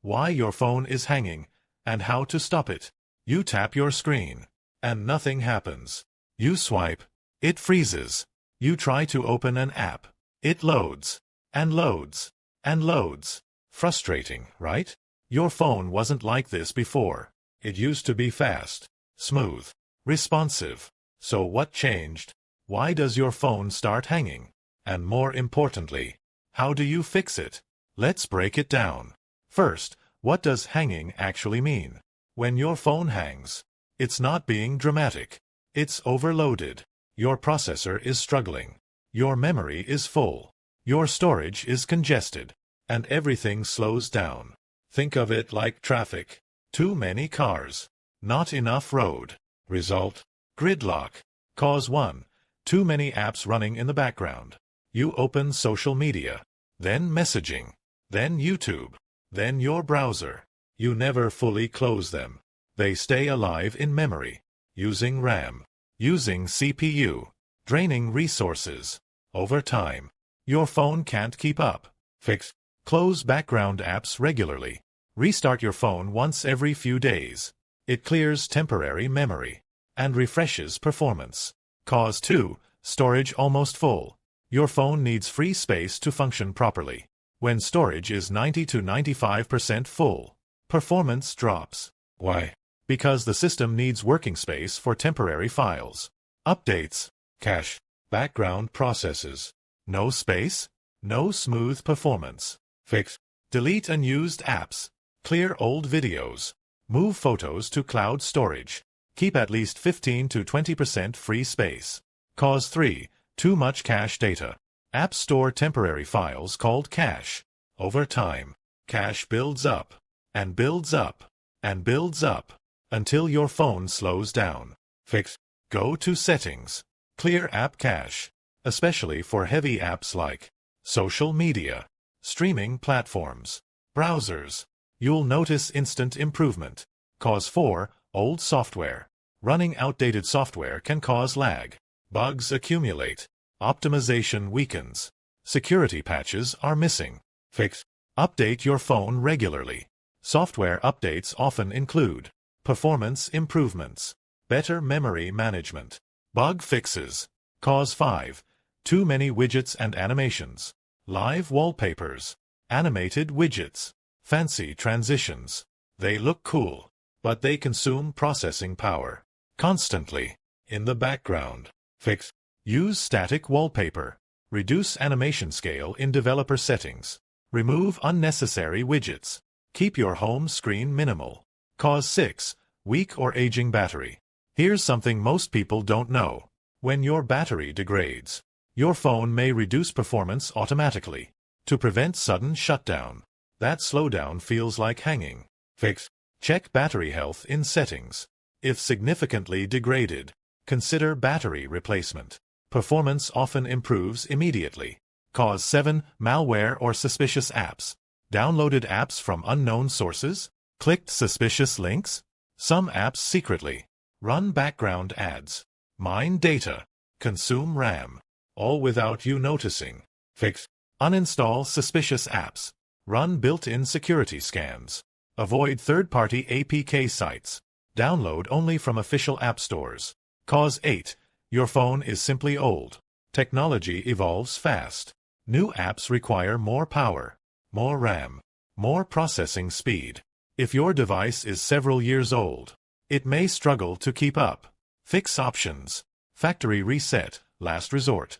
why your phone is hanging, and how to stop it. You tap your screen, and nothing happens. You swipe, it freezes. You try to open an app. It loads, and loads, and loads. Frustrating, right? Your phone wasn't like this before. It used to be fast, smooth, responsive. So what changed? Why does your phone start hanging? And more importantly, how do you fix it? Let's break it down. First, what does hanging actually mean? When your phone hangs, it's not being dramatic. It's overloaded. Your processor is struggling. Your memory is full. Your storage is congested. And everything slows down. Think of it like traffic. Too many cars. Not enough road. Result: gridlock. Cause 1. Too many apps running in the background. You open social media, then messaging, then YouTube, then your browser. You never fully close them. They stay alive in memory, using RAM, using CPU, draining resources. Over time, your phone can't keep up. Fix: close background apps regularly. Restart your phone once every few days. It clears temporary memory and refreshes performance. Cause 2. Storage almost full. Your phone needs free space to function properly. When storage is 90 to 95% full, performance drops. Why? Because the system needs working space for temporary files, updates, cache, background processes. No space? No smooth performance. Fix: delete unused apps. Clear old videos. Move photos to cloud storage. Keep at least 15 to 20% free space. Cause 3. Too much cache data. Apps store temporary files called cache. Over time, cache builds up, and builds up, and builds up, until your phone slows down. Fix: go to Settings. Clear app cache, especially for heavy apps like social media, streaming platforms, browsers. You'll notice instant improvement. Cause 4. Old software. Running outdated software can cause lag. Bugs accumulate. Optimization weakens. Security patches are missing. Fix: update your phone regularly. Software updates often include performance improvements, better memory management, bug fixes. Cause 5. Too many widgets and animations. Live wallpapers, animated widgets, fancy transitions. They look cool, but they consume processing power constantly in the background. Fix: use static wallpaper. Reduce animation scale in developer settings. Remove unnecessary widgets. Keep your home screen minimal. Cause 6. Weak or aging battery. Here's something most people don't know. When your battery degrades, your phone may reduce performance automatically to prevent sudden shutdown. That slowdown feels like hanging. Fix: check battery health in settings. If significantly degraded, consider battery replacement. Performance often improves immediately. Cause 7. Malware or suspicious apps. Downloaded apps from unknown sources. Clicked suspicious links. Some apps secretly run background ads, mine data, consume RAM, all without you noticing. Fix: uninstall suspicious apps. Run built-in security scans. Avoid third-party APK sites. Download only from official app stores. Cause 8. Your phone is simply old. Technology evolves fast. New apps require more power, more RAM, more processing speed. If your device is several years old, it may struggle to keep up. Fix options: factory reset, last resort,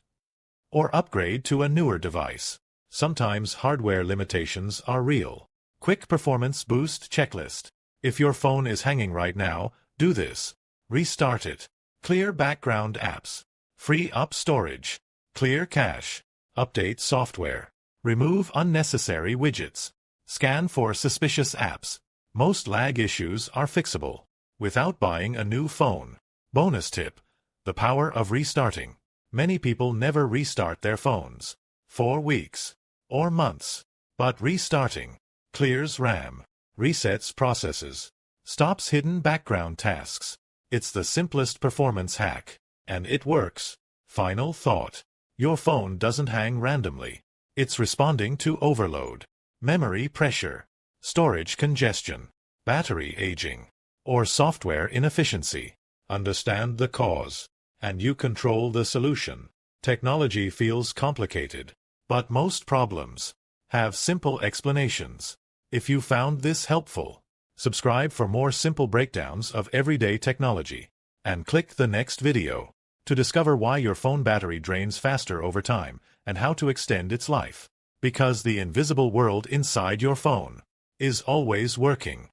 or upgrade to a newer device. Sometimes hardware limitations are real. Quick performance boost checklist. If your phone is hanging right now, do this. Restart it. Clear background apps. Free up storage. Clear cache. Update software. Remove unnecessary widgets. Scan for suspicious apps. Most lag issues are fixable without buying a new phone. Bonus tip: the power of restarting. Many people never restart their phones for weeks or months. But restarting clears RAM, resets processes, stops hidden background tasks. It's the simplest performance hack, and it works. Final thought: your phone doesn't hang randomly. It's responding to overload, memory pressure, storage congestion, battery aging, or software inefficiency. Understand the cause, and you control the solution. Technology feels complicated, but most problems have simple explanations. If you found this helpful, subscribe for more simple breakdowns of everyday technology, and click the next video to discover why your phone battery drains faster over time and how to extend its life. Because the invisible world inside your phone is always working.